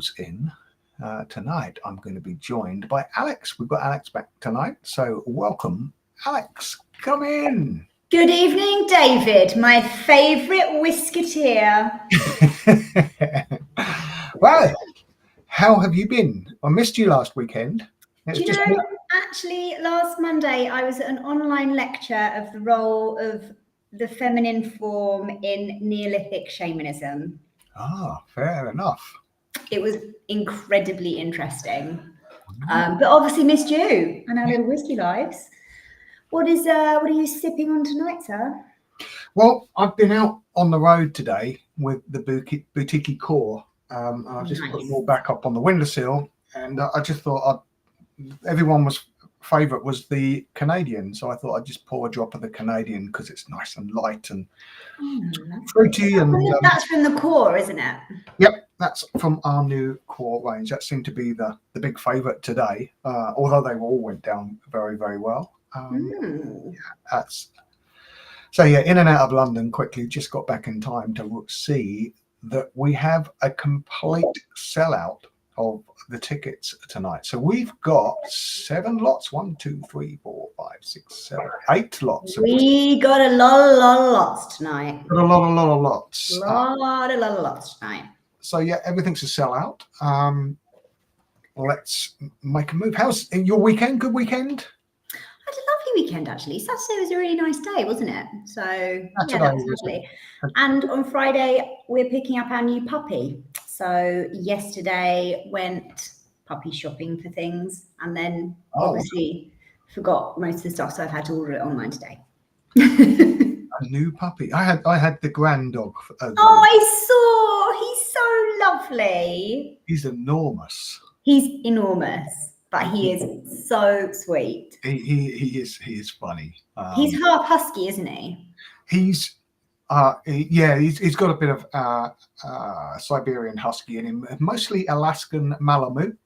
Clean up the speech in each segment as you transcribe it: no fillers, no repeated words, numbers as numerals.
calls in. Tonight, I'm going to be joined by Alex. We've got Alex back tonight, so welcome, Alex. Come in. Good evening, David, my favourite whisketeer. Well, how have you been? I missed you last weekend. Do you know, actually, last Monday, I was at an online lecture of the role of the feminine form in Neolithic shamanism. Ah, fair enough. It was incredibly interesting, but obviously missed you and our little whiskey lives. What are you sipping on tonight, sir? Well, I've been out on the road today with the boutique core. And I just put them all back up on the windowsill, and I just thought everyone's favourite was the Canadian, so I thought I'd just pour a drop of the Canadian because it's nice and light and fruity. And that's from the core, isn't it? Yep, that's from our new core range. That seemed to be the big favourite today, although they all went down very, very well. So yeah, in and out of London quickly. Just got back in time to see that we have a complete sellout of the tickets tonight. So we've got 7 lots. 1, 2, 3, 4, 5, 6, 7, 8 lots. We got a lot of lots tonight. Got a lot of lots. A lot of lots tonight. So yeah, everything's a sellout. Let's make a move. How's your weekend? Good weekend? I had a lovely weekend, actually. Saturday was a really nice day, wasn't it? So yeah, that was lovely. And on Friday, we're picking up our new puppy. So yesterday went puppy shopping for things, and then obviously forgot most of the stuff, so I've had to order it online today. A new puppy. I had the grand dog. I saw. He's so lovely. He's enormous. He's enormous, but he is so sweet. He is funny. He's half husky, isn't he? He's got a bit of Siberian husky in him, mostly Alaskan Malamute,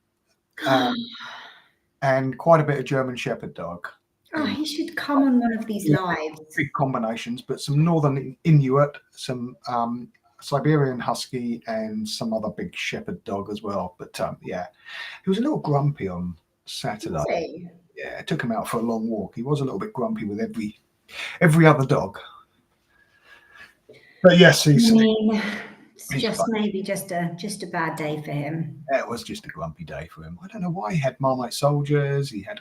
and quite a bit of German Shepherd dog. Oh, he should come on one of these lives. Big combinations, but some Northern Inuit, some Siberian husky, and some other big shepherd dog as well. But he was a little grumpy on Saturday. Yeah, I took him out for a long walk. He was a little bit grumpy with every other dog. But yes, maybe just a bad day for him. Yeah, it was just a grumpy day for him. I don't know why. He had Marmite soldiers. He has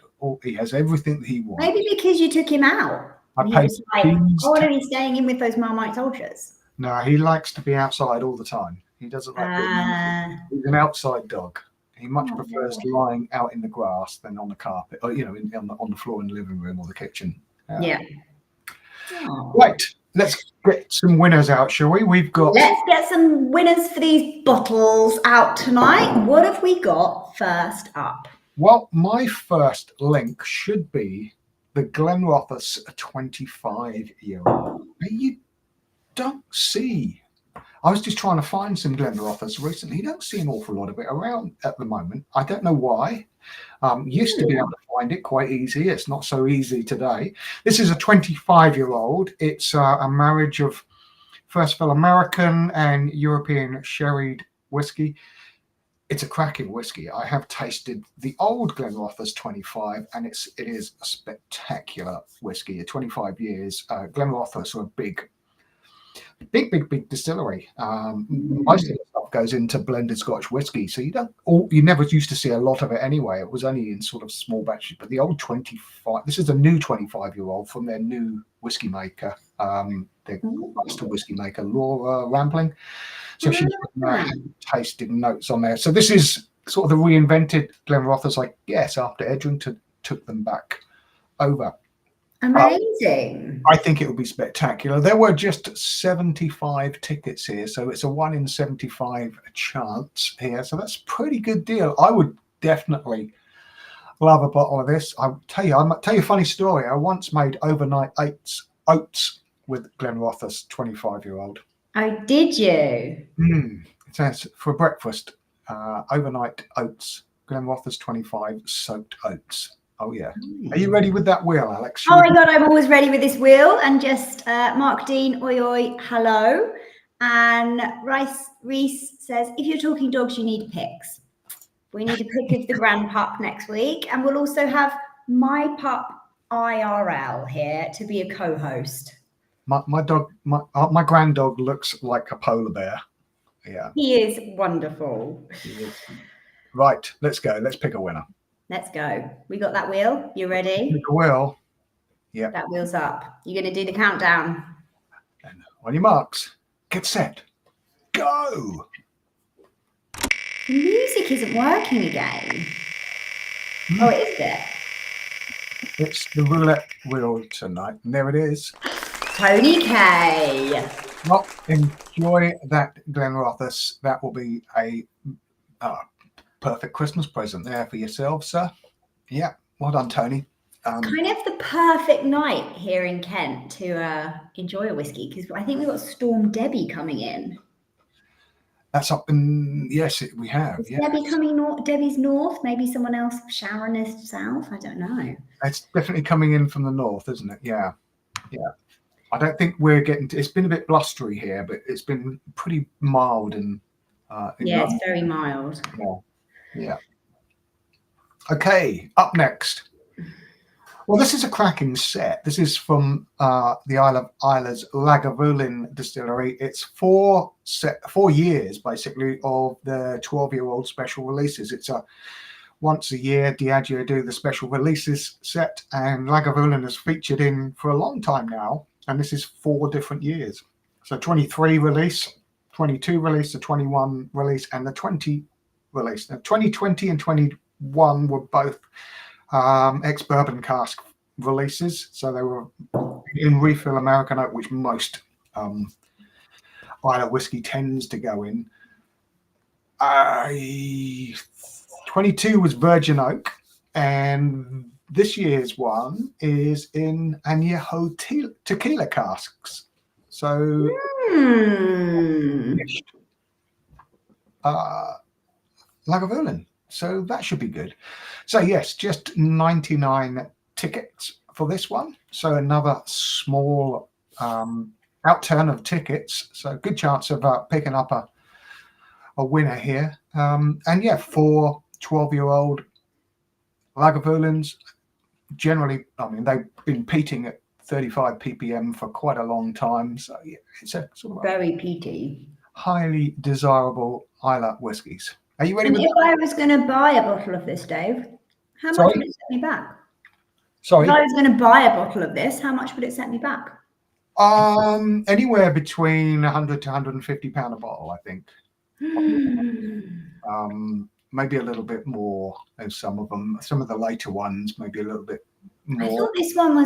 everything that he wants. Maybe because you took him out. What are you staying in with those Marmite soldiers? No, he likes to be outside all the time. He doesn't like he's an outside dog. He much prefers lying out in the grass than on the carpet, or on the floor in the living room or the kitchen. Right. Let's get some winners out, shall we? Let's get some winners for these bottles out tonight. What have we got first up? Well, my first link should be the Glenrothes 25-year-old. You don't see. I was just trying to find some Glenrothes recently. You don't see an awful lot of it around at the moment. I don't know why. Used to be able to find it quite easy. It's not so easy today. This is a 25-year-old. It's a marriage of first fill American and European sherried whiskey. It's a cracking whiskey. I have tasted the old Glenrothes 25, and it is a spectacular whiskey. 25 years. Glenrothes are a big distillery. Most of the stuff goes into blended Scotch whiskey, so you never used to see a lot of it anyway. It was only in sort of small batches. But the old 25, this is a new 25-year-old from their new whiskey maker, their master whiskey maker, Laura Rampling. So she's tasting notes on there. So this is sort of the reinvented Glenrothes, I guess, after Edrington took them back over. Amazing. I think it will be spectacular. There were just 75 tickets here, so it's a 1 in 75 chance here. So that's a pretty good deal. I would definitely love a bottle of this. I might tell you a funny story. I once made overnight oats with Glenrothes 25-year-old. Oh, did you? It says for breakfast, overnight oats, Glenrothes 25 soaked oats. Oh, yeah. Are you ready with that wheel, Alex? Oh, my God, I'm always ready with this wheel. And just Mark Dean, oi, oi, hello. And Reese says, if you're talking dogs, you need pics. We need a pic of the grand pup next week. And we'll also have my pup IRL here to be a co-host. My dog, my grand dog looks like a polar bear. Yeah. He is wonderful. Right, let's go. Let's pick a winner. Let's go. We got that wheel. You ready? Pick a wheel. Yeah. That wheel's up. You're going to do the countdown. And on your marks, get set, go. The music isn't working again. Oh, it is there. It's the roulette wheel tonight, and there it is. Tony K. Well, enjoy that, Glenn Rothus. That will be a perfect Christmas present there for yourself, sir. Yeah, well done, Tony. Kind of the perfect night here in Kent to enjoy a whiskey, because I think we've got Storm Debbie coming in. That's up in, yes, we have. Is Debbie coming north? Debbie's north? Maybe someone else, Sharon is south? I don't know. It's definitely coming in from the north, isn't it? Yeah. Yeah. I don't think we're getting to, it's been a bit blustery here, but it's been pretty mild and yeah, it's very mild. Yeah. Okay, up next. Well, this is a cracking set. This is from the Isle of Isla's Lagavulin distillery. It's 4 years basically of the 12-year-old special releases. It's a once a year Diageo do the special releases set, and Lagavulin has featured in for a long time now. And this is 4 different years. So 23 release, 22 release, the 21 release, and the 20 release. Now 2020 and 21 were both ex-bourbon cask releases, so they were in refill American oak, which most Islay whiskey tends to go in. 22 was virgin oak, and this year's one is in añejo tequila casks. So Lagavulin. So that should be good. So yes, just 99 tickets for this one. So another small outturn of tickets. So good chance of picking up a winner here. And yeah, for 12-year-old Lagavulins, generally, I mean, they've been peating at 35 ppm for quite a long time. So yeah, it's a sort of very peaty, highly desirable Islay whiskies. Are you ready? And if I was going to buy a bottle of this, Dave, how much would it set me back? Sorry? If I was going to buy a bottle of this, how much would it set me back? Anywhere between 100 to 150 pound a bottle, I think. Maybe a little bit more as some of them. Some of the later ones, maybe a little bit more. I thought this one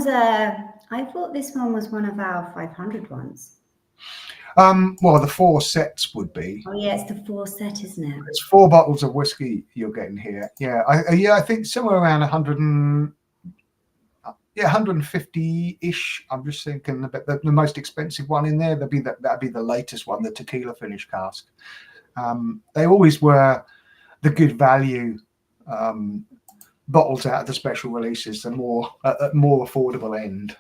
was one of our 500 ones. Well, the 4 sets would be. Oh yeah, it's the 4 set, isn't it? It's 4 bottles of whiskey you're getting here. Yeah, I think somewhere around 150-ish. I'm just thinking about the most expensive one in there. That'd be the latest one, the tequila finish cask. They always were the good value bottles out of the special releases, the more affordable end.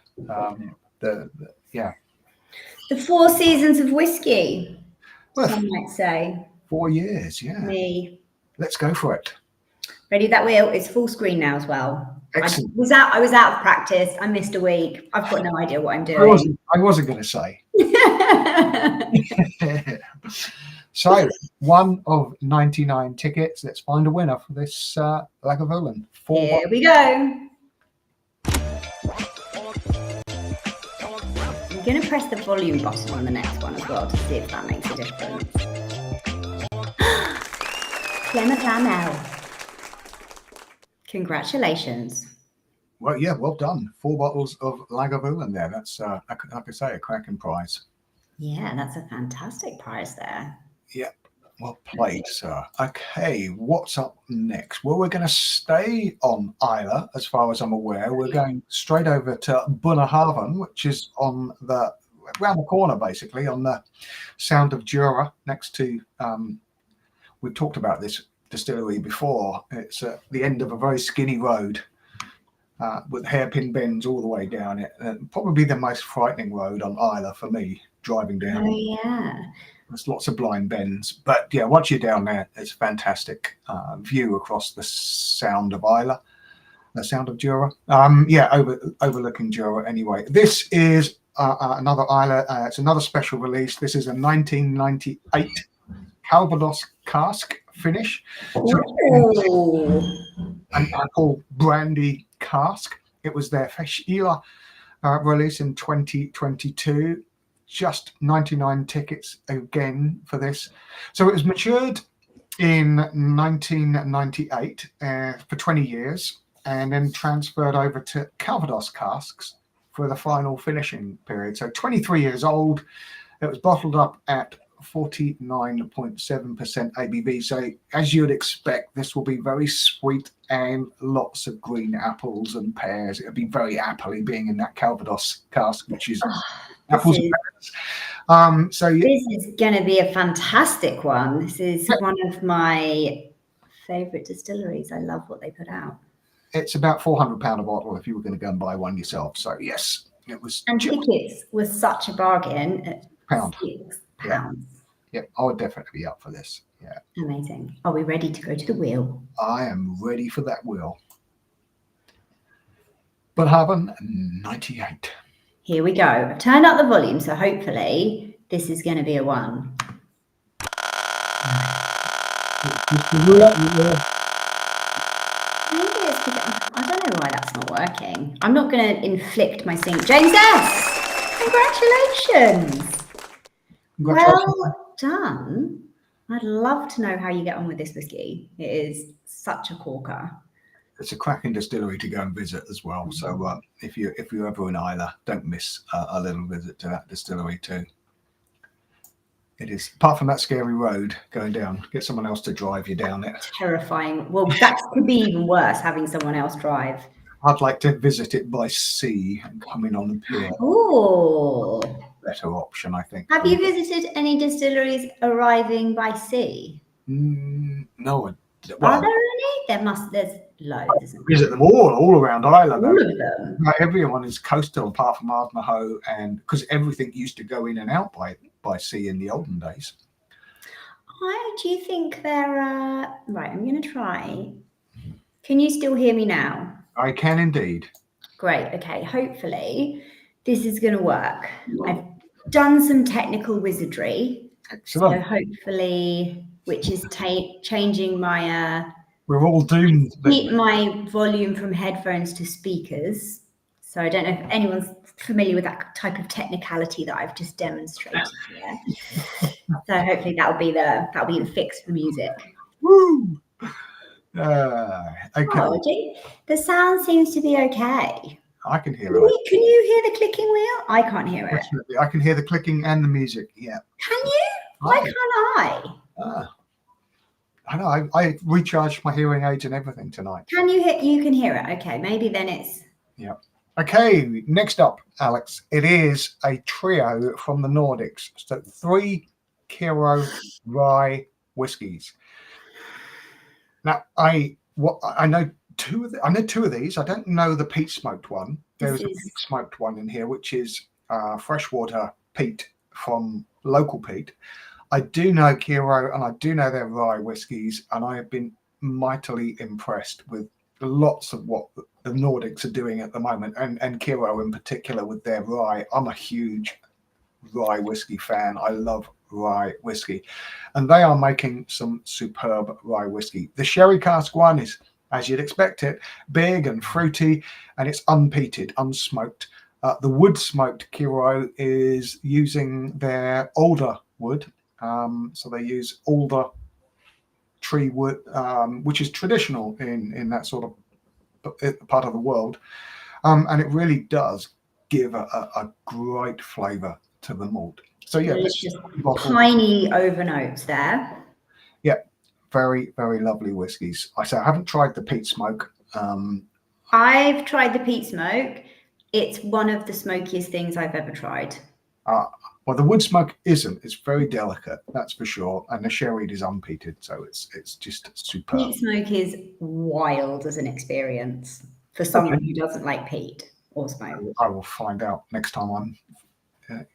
The 4 seasons of whiskey, some might say. 4 years, yeah. Me. Let's go for it. Ready? That wheel is full screen now as well. Excellent. I was out of practice. I missed a week. I've got no idea what I'm doing. I wasn't going to say. So, 1 of 99 tickets. Let's find a winner for this Lagavulin. Here we go. I'm going to press the volume button on the next one as well to see if that makes a difference. Clement. Congratulations. Well, yeah, well done. 4 bottles of Lagavulin there. That's, like I say, a cracking prize. Yeah, that's a fantastic prize there. Yep. Well played, sir. Okay, what's up next? Well, we're going to stay on Islay, as far as I'm aware. We're going straight over to Bunnahabhain, which is on around the corner, basically, on the Sound of Jura, next to, we've talked about this distillery before. It's at the end of a very skinny road with hairpin bends all the way down it. Probably the most frightening road on Islay for me. driving down. Oh, yeah. There's lots of blind bends. But yeah, once you're down there, it's a fantastic view across the Sound of Isla, the Sound of Jura. Overlooking Jura anyway. This is another Isla. It's another special release. This is a 1998 Calvados cask finish. So an apple brandy cask. It was their Feshila release in 2022. Just 99 tickets again for this. So it was matured in 1998 for 20 years and then transferred over to Calvados casks for the final finishing period. So 23 years old. It was bottled up at 49.7% ABV. So as you'd expect, this will be very sweet and lots of green apples and pears. It'll be very appley being in that Calvados cask, which is apples and pears. This is going to be a fantastic one. This is one of my favourite distilleries. I love what they put out. It's about £400 a bottle if you were going to go and buy one yourself. So yes, it was. And tickets was such a bargain at £6. Yeah, I would definitely be up for this. Yeah. Amazing. Are we ready to go to the wheel? I am ready for that wheel. Balvenie 98. Here we go. I've turned up the volume, so hopefully this is going to be a 1. I don't know why that's not working. I'm not going to inflict my sing. James S. Congratulations. Well done. I'd love to know how you get on with this whiskey. It is such a corker. It's a cracking distillery to go and visit as well. So if you're ever in Isla, don't miss a little visit to that distillery too. It is, apart from that scary road going down, get someone else to drive you down it. Terrifying. Well, that could be even worse, having someone else drive. I'd like to visit it by sea and come in on the pier. Oh, better option, I think. Have you visited any distilleries arriving by sea? No. Well, are there any? There's loads. Visit them all around Ireland. All of them. Everyone is coastal apart from Ardnahoe, and because everything used to go in and out by sea in the olden days. Do you think there are... Right, I'm going to try. Can you still hear me now? I can indeed. Great. Okay. Hopefully this is going to work. I've done some technical wizardry. Excellent. So hopefully, which is changing my... We're all doomed. Keep my volume from headphones to speakers. So I don't know if anyone's familiar with that type of technicality that I've just demonstrated here. So hopefully that'll be the fix for music. Woo! Okay. Oh, the sound seems to be okay. I can hear it. Can you hear the clicking wheel? I can't hear it. Definitely. I can hear the clicking and the music. Yeah. Can you? Why can't I? I know. I recharged my hearing aids and everything tonight. Can you hear? You can hear it. Okay. Maybe then it's. Yeah. Okay. Next up, Alex. It is a trio from the Nordics. So 3 Kiro rye whiskies. Now, I know two of these. I don't know the peat smoked one. There's a peat smoked one in here, which is freshwater peat from local peat. I do know Kiro and I do know their rye whiskies, and I have been mightily impressed with lots of what the Nordics are doing at the moment, and Kiro in particular with their rye. I'm a huge rye whiskey fan. I love rye whiskey, and they are making some superb rye whiskey. The sherry cask one is, as you'd expect it, big and fruity, and it's unpeated, unsmoked. The wood smoked Kiro is using their alder wood, so they use alder tree wood, which is traditional in that sort of part of the world, and it really does give a great flavour to the malt. So yeah, just tiny overnotes there. Yeah, very, very lovely whiskies. I haven't tried the peat smoke. I've tried the peat smoke. It's one of the smokiest things I've ever tried. Well, the wood smoke isn't. It's very delicate, that's for sure. And the sherry is unpeated, so it's just superb. Peat smoke is wild as an experience for someone who doesn't like peat or smoke. I will find out next time I'm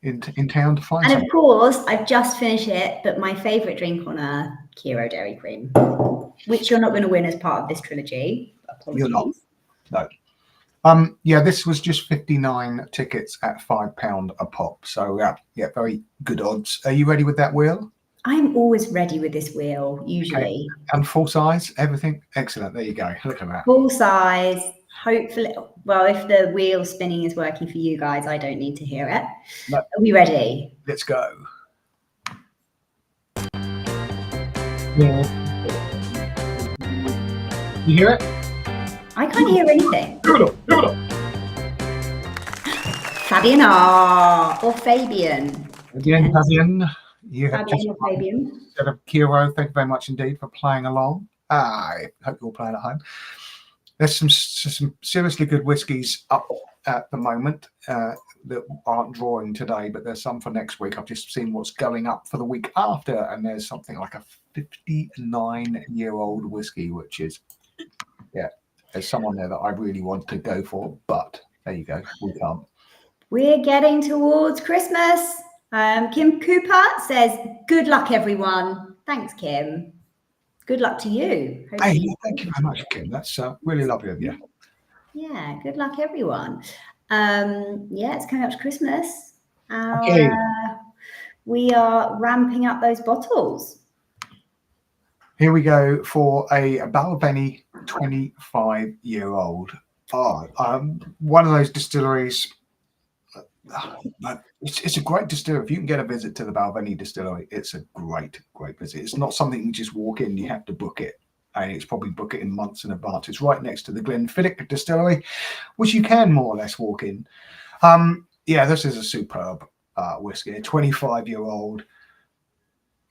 in town to find And something. of course, I've just finished it, but my favourite drink on earth, Kiro Dairy Cream, which you're not going to win as part of this trilogy. Apologies. You're not. No. Yeah, this was just 59 tickets at £5 a pop. So yeah, very good odds. Are you ready with that wheel? I'm always ready with this wheel, usually. Okay. And full size, everything? Excellent. There you go. Look at that. Full size. Hopefully, well, if the wheel spinning is working for you guys, I don't need to hear it. No. Are we ready? Let's go. Yeah. You hear it? I can't hear anything. Give it up. Give it up. Fabian or Fabian? Again, Fabian. You have Fabian or Fabian? Instead of Kiro, thank you very much indeed for playing along. I hope you're all playing at home. There's some seriously good whiskies up at the moment that aren't drawing today, but there's some for next week. I've just seen what's going up for the week after, and there's something like a 59-year-old whiskey, which is, yeah, there's someone there that I really want to go for, but there you go, we can't. We're getting towards Christmas. Kim Cooper says, good luck, everyone. Thanks, Kim. Good luck to you. Hey, thank you very much, Kim. That's really lovely of you. Yeah, good luck, everyone. Yeah, it's coming up to Christmas. Okay. We are ramping up those bottles. Here we go for a Balvenie 25-year-old. One of those distilleries. It's a great distillery. If you can get a visit to the Balvenie distillery, it's a great visit. It's not something you just walk in, you have to book it. And it's probably book it in months in advance. It's right next to the Glenfiddich distillery, which you can more or less walk in. Yeah, this is a superb whiskey, a 25-year-old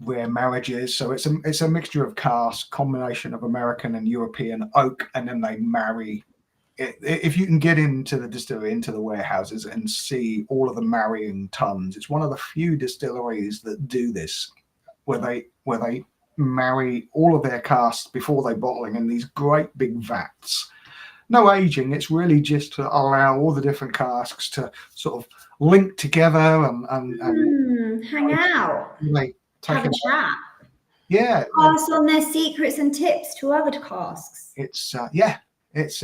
rare marriages. So it's a mixture of cask, combination of American and European oak, and then they marry. If you can get into the distillery, into the warehouses and see all of the marrying tons, it's one of the few distilleries that do this, where they marry all of their casks before they bottling in these great big vats. No aging. It's really just to allow all the different casks to sort of link together and hang out, have a chat. Yeah, pass on their secrets and tips to other casks. It's it's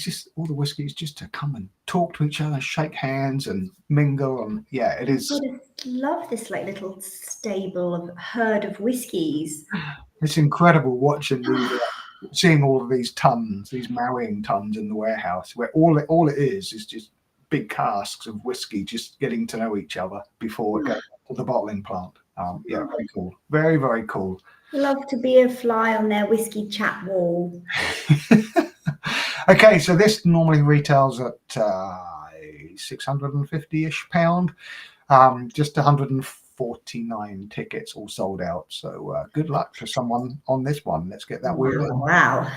just all the whiskies just to come and talk to each other, shake hands and mingle, and yeah, it is. I just love this like little stable of herd of whiskies. It's incredible watching seeing all of these tons, these marrying tons in the warehouse, where all it is just big casks of whiskey just getting to know each other before it goes to the bottling plant. Yeah, very cool. Very, very cool. Love to be a fly on their whiskey chat wall. Okay, so this normally retails at £650-ish. Just 149 tickets all sold out. So good luck to someone on this one. Let's get that wheel in. Wow.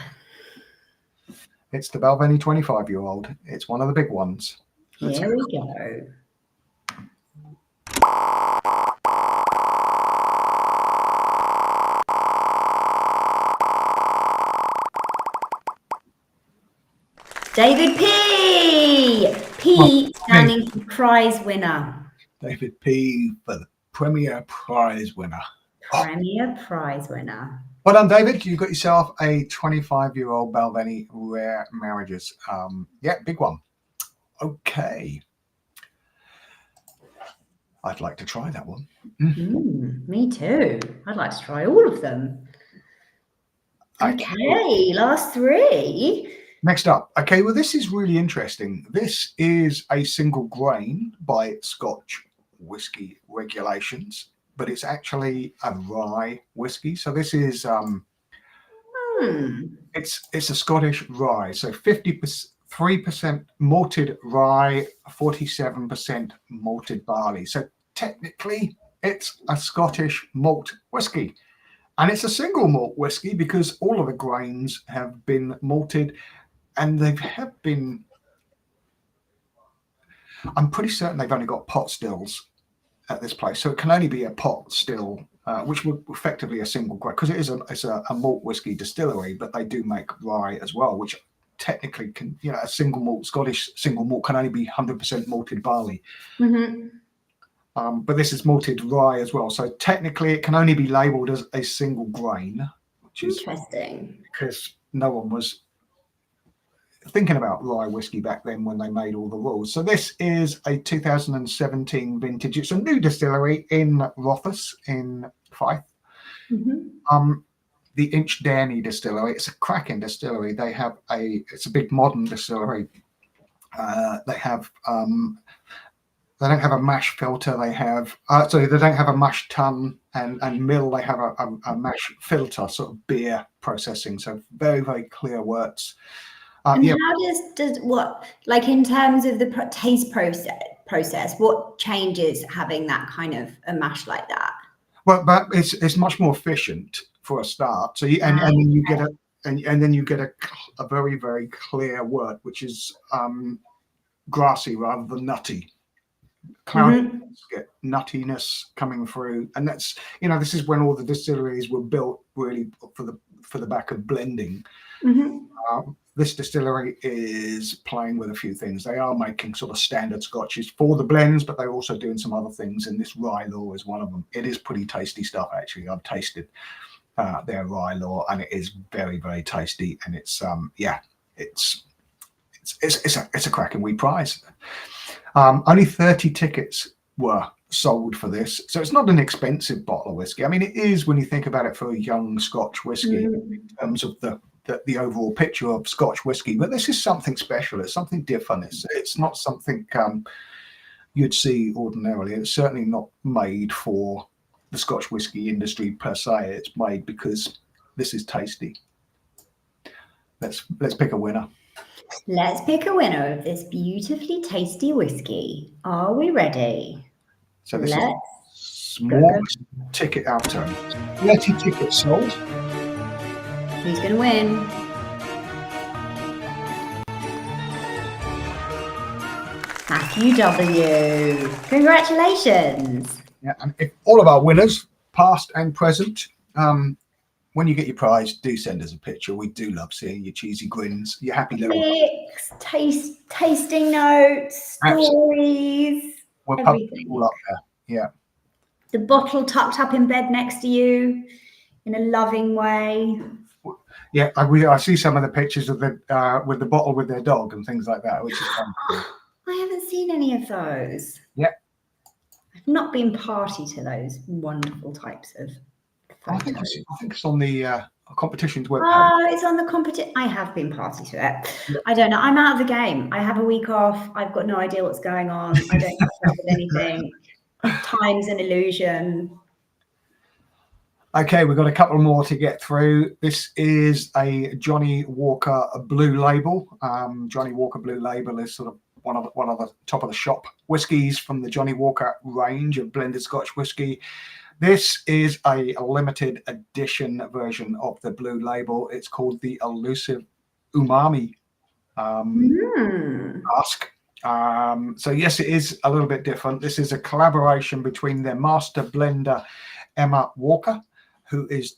It's the Balvenie 25-year-old. It's one of the big ones. Here we go. David P. P standing for prize winner. David P. for the Premier Prize winner. Premier Prize winner. Well done, David. You got yourself a 25-year-old Balvenie Rare Marriages. Yeah, big one. Okay. I'd like to try that one. Me too. I'd like to try all of them. Okay, last three. Next up. Okay, well, this is really interesting. This is a single grain by Scotch whisky regulations, but it's actually a rye whiskey. So this is it's a Scottish rye. So 53% malted rye, 47% malted barley. So technically, it's a Scottish malt whiskey. And it's a single malt whiskey because all of the grains have been malted, and they have been, I'm pretty certain they've only got pot stills at this place. So it can only be a pot still, which would effectively a single grain, because it's a malt whiskey distillery, but they do make rye as well, which technically can, a single malt, Scottish single malt can only be 100% malted barley. But this is malted rye as well. So technically it can only be labelled as a single grain, which is interesting because no one was thinking about rye whiskey back then when they made all the rules. So this is a 2017 vintage. It's a new distillery in Rothes in Fife. The Inchdanny distillery. It's a cracking distillery. It's a big modern distillery. They don't have a mash filter. They have they don't have a mash tun and mill. They have a mash filter, sort of beer processing. So very, very clear worts. And how does what, like in terms of the taste process, what changes having that kind of a mash like that? Well, but it's much more efficient for a start. So and then you get and then you get a very, very clear wort, which is grassy rather than nutty. Cloudy, get nuttiness coming through, and that's, this is when all the distilleries were built really for the back of blending. This distillery is playing with a few things. They are making sort of standard scotches for the blends, but they're also doing some other things, and this rye law is one of them. It is pretty tasty stuff, actually. I've tasted their rye law, and it is very, very tasty, and it's a cracking wee prize. Only 30 tickets were sold for this, so it's not an expensive bottle of whiskey. I mean, it is when you think about it for a young Scotch whiskey in terms of the overall picture of Scotch whiskey, but this is something special. It's something different. It's not something you'd see ordinarily. It's certainly not made for the Scotch whiskey industry per se. It's made because this is tasty. Let's pick a winner. Let's pick a winner of this beautifully tasty whiskey. Are we ready? So this is small ticket out turn. 30 tickets sold. Who's going to win? Matthew W. Congratulations. Yeah, and if all of our winners, past and present, when you get your prize, do send us a picture. We do love seeing your cheesy grins, your happy little tasting notes, stories. We're publishing all up there. Yeah. The bottle tucked up in bed next to you in a loving way. Yeah, I see some of the pictures of the with the bottle with their dog and things like that, which is fun. I haven't seen any of those. Yeah. I've not been party to those wonderful types of photos. I think it's on the competitions webpage. Oh, it's on the competition. I have been party to it. Yeah. I don't know. I'm out of the game. I have a week off. I've got no idea what's going on. I don't keep up with anything. Time's an illusion. Okay, we've got a couple more to get through. This is a Johnny Walker Blue Label. Johnny Walker Blue Label is sort of one of the top of the shop whiskies from the Johnny Walker range of blended Scotch whiskey. This is a limited edition version of the Blue Label. It's called the Elusive Umami cask. So yes, it is a little bit different. This is a collaboration between their master blender Emma Walker, who is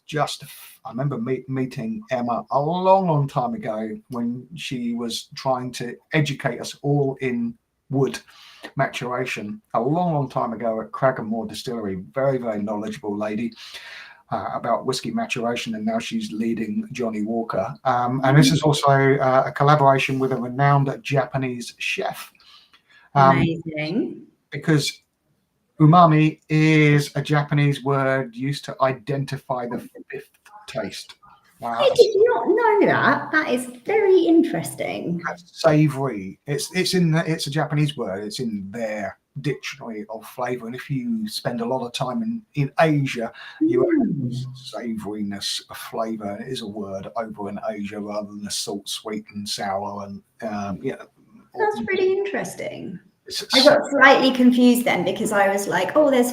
I remember meeting Emma a long time ago when she was trying to educate us all in wood maturation a long time ago at Cragganmore Distillery. Very, very knowledgeable lady about whiskey maturation, and now she's leading Johnny Walker. And this is also a collaboration with a renowned Japanese chef. Amazing. Because umami is a Japanese word used to identify the fifth taste. I did not know that. That is very interesting. Savory. It's a Japanese word. It's in their dictionary of flavor. And if you spend a lot of time in Asia, you have savoriness of flavor. It is a word over in Asia rather than the salt, sweet, and sour. And that's pretty interesting. I got slightly confused then because I was like, oh, there's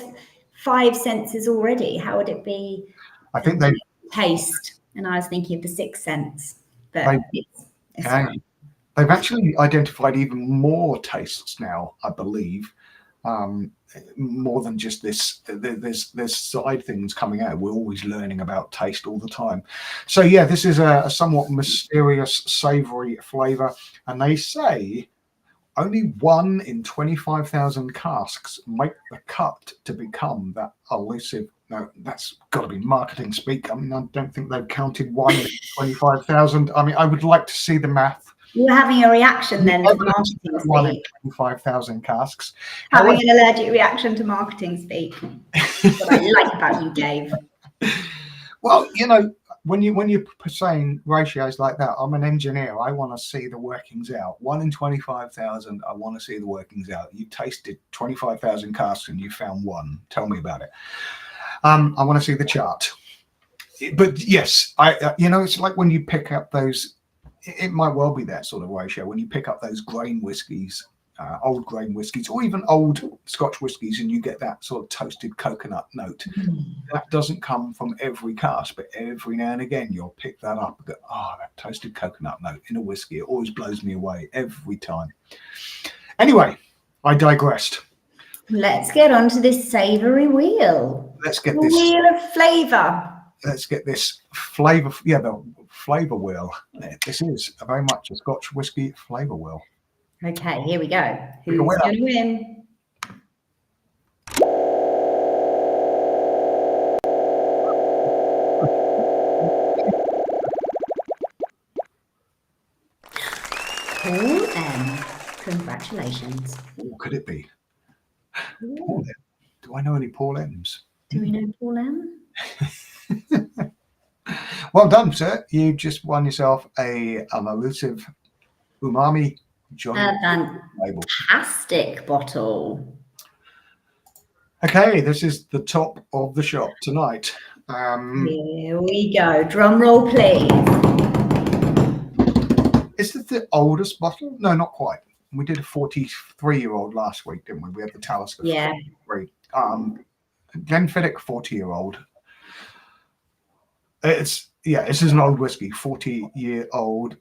5 senses already. How would it be? I think they taste. And I was thinking of the 6th sense. But they've actually identified even more tastes now, I believe. More than just this. There's side things coming out. We're always learning about taste all the time. So yeah, this is a somewhat mysterious, savory flavor. And they say only 1 in 25,000 casks make the cut to become that elusive. No, that's got to be marketing speak. I mean, I don't think they've counted 1 in 25,000. I mean, I would like to see the math. You're having a reaction then to marketing speak. 1 in 25,000 casks. Having an allergic reaction to marketing speak. That's what I like about you, Dave. Well, you know, when you're saying ratios like that, I'm an engineer. I want to see the workings out. 1 in 25,000. I want to see the workings out. You tasted 25,000 casks and you found 1. Tell me about it. I want to see the chart. But yes, you know, it's like when you pick up those. It might well be that sort of ratio when you pick up those grain whiskies, old grain whiskies, or even old Scotch whiskies, and you get that sort of toasted coconut note. That doesn't come from every cask, but every now and again you'll pick that up and go, oh, that toasted coconut note in a whiskey. It always blows me away every time. Anyway, I digressed. Let's get on to this savoury wheel. Let's get this wheel of flavour. Let's get this flavour. Yeah, the flavour wheel. This is very much a Scotch whisky flavour wheel. Okay, here we go. Who's going to win? Paul M. Congratulations. What could it be? Paul M. Do I know any Paul M's? Do we know Paul M? Well done, sir. You just won yourself an elusive umami Johnny label. Fantastic bottle. Okay, this is the top of the shop tonight. Here we go. Drum roll, please. Is this the oldest bottle? No, not quite. We did a 43-year-old last week, didn't we? We had the Talisker. Yeah. Glenfiddich, 40-year-old. This is an old whiskey, 40-year-old.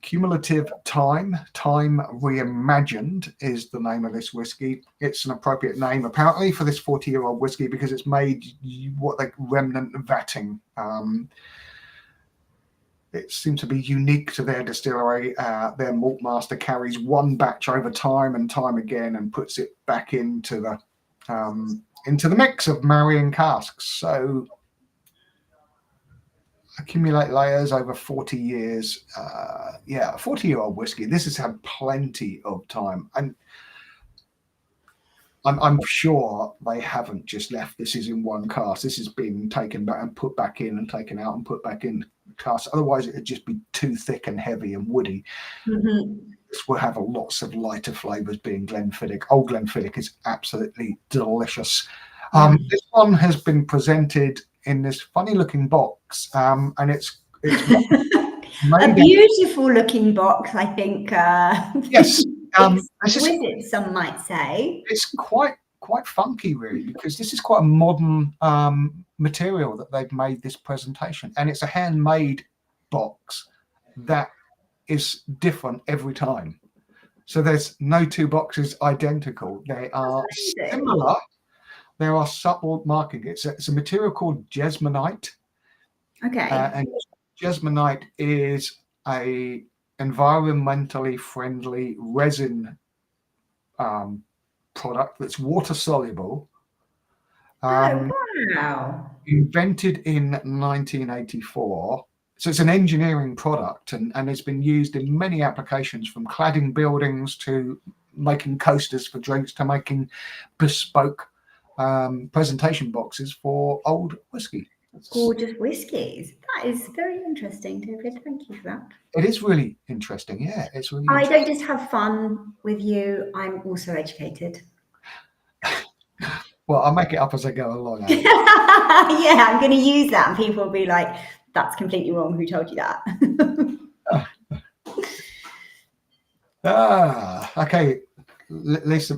Cumulative Time Reimagined is the name of this whiskey. It's an appropriate name, apparently, for this 40-year-old whiskey because it's made what they remnant vatting. It seems to be unique to their distillery. Their malt master carries one batch over time and time again and puts it back into the mix of marrying casks. So accumulate layers over 40 years. 40-year-old whiskey. This has had plenty of time, and I'm sure they haven't just left this is in one cask. This has been taken back and put back in and taken out and put back in cask. Otherwise, it'd just be too thick and heavy and woody. This will have lots of lighter flavors. Being Glenfiddich, old Glenfiddich is absolutely delicious. This one has been presented in this funny-looking box, and it's a beautiful-looking box, I think. Yes, exquisite, some might say. It's quite funky, really, because this is quite a modern material that they've made this presentation, and it's a handmade box that is different every time. So there's no two boxes identical. They are similar. There are subtle markings. It's a material called Jesmonite. Okay. And Jesmonite is a environmentally friendly resin product that's water soluble. Wow. Invented in 1984. So it's an engineering product and it's been used in many applications, from cladding buildings to making coasters for drinks to making bespoke presentation boxes for old whiskey. Gorgeous whiskies. That is very interesting, David. Thank you for that. It is really interesting. Yeah, it's really I don't just have fun with you. I'm also educated. Well, I'll make it up as I go along. Yeah, I'm going to use that, and people will be like, "That's completely wrong. Who told you that?" Okay. Lisa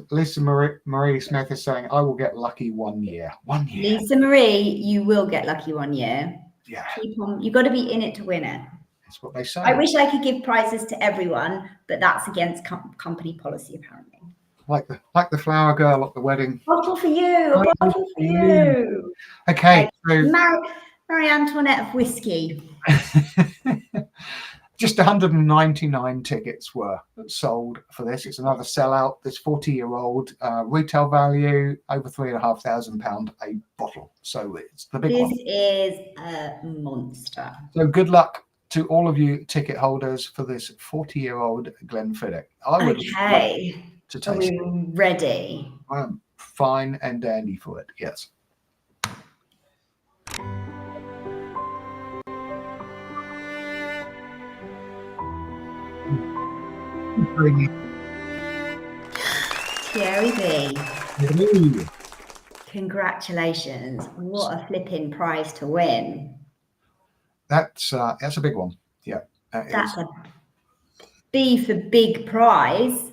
Marie Smith is saying, "I will get lucky 1 year." 1 year. Lisa Marie, you will get lucky 1 year. Yeah. Keep on. You've got to be in it to win it. That's what they say. I wish I could give prizes to everyone, but that's against company policy, apparently. Like the flower girl at the wedding. Bottle for you. A bottle for you. Okay. So Marie Antoinette of whiskey. Just 199 tickets were sold for this. It's another sellout. This 40-year-old retail value over £3,500 a bottle. So it's the big one. This is a monster. So good luck to all of you ticket holders for this 40-year-old Glenfiddich. I would Okay. to taste Are we ready? I'm fine and dandy for it. Yes. Thierry B. Ooh. Congratulations. What a flipping prize to win. That's a big one. Yeah. That's a B for big prize.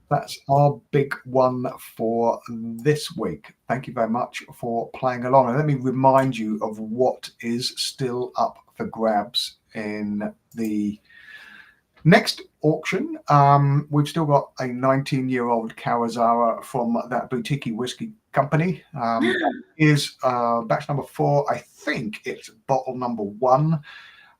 That's our big one for this week. Thank you very much for playing along. And let me remind you of what is still up for grabs in the next auction. We've still got a 19-year-old Kawasara from that boutique whiskey company. Is batch number 4. I think it's bottle number 1.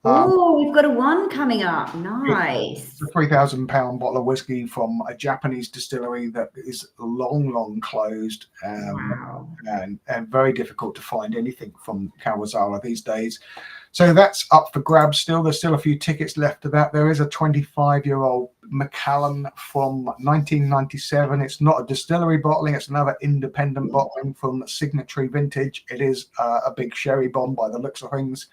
Oh, we've got a 1 coming up. Nice. It's a £3,000 bottle of whiskey from a Japanese distillery that is long closed, Wow. and very difficult to find anything from Kawasara these days. So that's up for grabs still. There's still a few tickets left of that. There is a 25-year-old Macallan from 1997. It's not a distillery bottling. It's another independent bottling from Signatory Vintage. It is a big sherry bomb by the looks of things.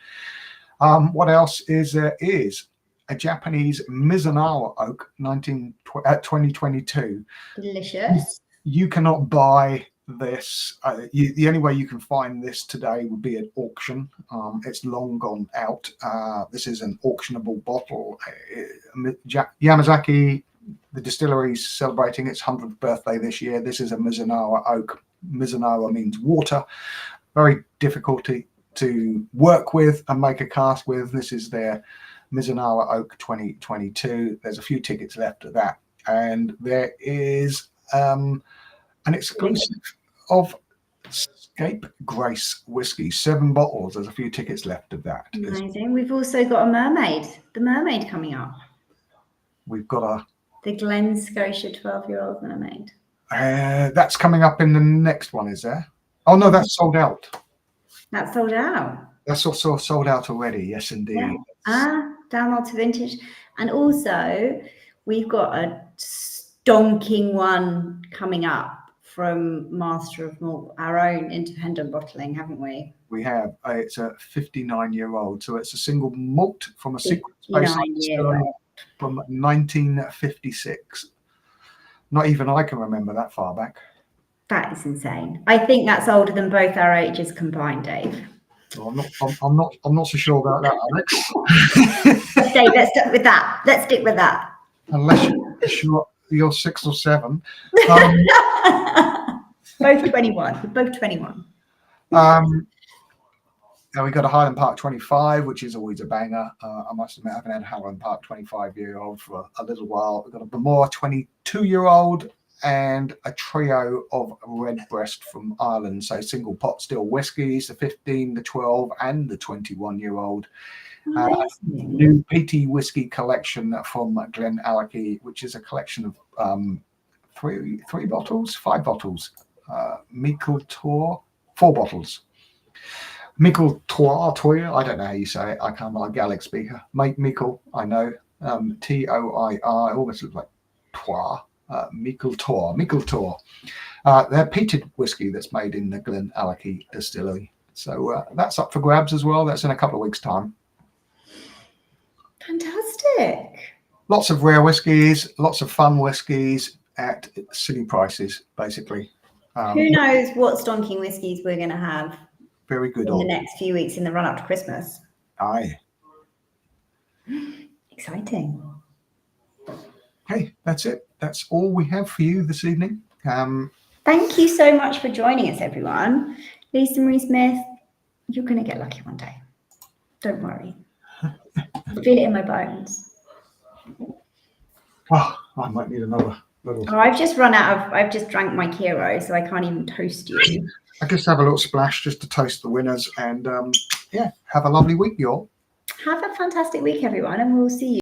What else is there? Is a Japanese Mizunawa oak 2022. Delicious. You cannot buy this. The only way you can find this today would be at auction. It's long gone out. This is an auctionable bottle. Yamazaki, the distillery, is celebrating its 100th birthday this year. This is a Mizunawa oak. Mizunawa means water. Very difficult to work with and make a cask with. This is their Mizunawa Oak 2022. There's a few tickets left of that, and there is an exclusive of Scapegrace whiskey, 7 bottles. There's a few tickets left of that. Amazing. We've also got a mermaid, the mermaid coming up. We've got the Glen Scotia 12-year-old mermaid. That's coming up in the next one, is there? Oh no, that's sold out. That's sold out. That's also sold out already. Yes, indeed. Yeah. Download to Vintage. And also, we've got a stonking one coming up from Master of Malt, our own independent bottling, haven't we? We have. It's a 59-year-old. So it's a single malt from a secret space from 1956. Not even I can remember that far back. That is insane. I think that's older than both our ages combined, Dave. Well, I'm not so sure about that, Alex. Dave, let's stick with that. Let's stick with that. Unless you're 6 or 7. Both 21. Both 21. Now we've got a Highland Park 25, which is always a banger. I must admit, I haven't had a Highland Park 25-year-old for a little while. We've got a Bamor 22-year-old and a trio of Redbreast from Ireland. So single pot still whiskies, the 15, the 12, and the 21-year-old. New PT whiskey collection from Glenallachie, which is a collection of 5 bottles. Michael Tor, 4 bottles. Michael Toir, I don't know how you say it. I can't. I'm a Gaelic speaker. Michael, I know. Toir. It almost looks like Toir. Michael Tor. They're peated whiskey that's made in the Glenallachie distillery. So that's up for grabs as well. That's in a couple of weeks' time. Fantastic. Lots of rare whiskies, lots of fun whiskies at silly prices, basically. Who knows what stonking whiskies we're going to have very good in the next few weeks in the run-up to Christmas. Aye. Exciting. Okay, that's it. That's all we have for you this evening. Thank you so much for joining us, everyone. Lisa Marie Smith, you're going to get lucky one day. Don't worry. I feel it in my bones. Oh, I might need another little. Oh, I've just drank my Kiro, so I can't even toast you. I just have a little splash just to toast the winners, and yeah, have a lovely week, y'all. Have a fantastic week, everyone, and we'll see you.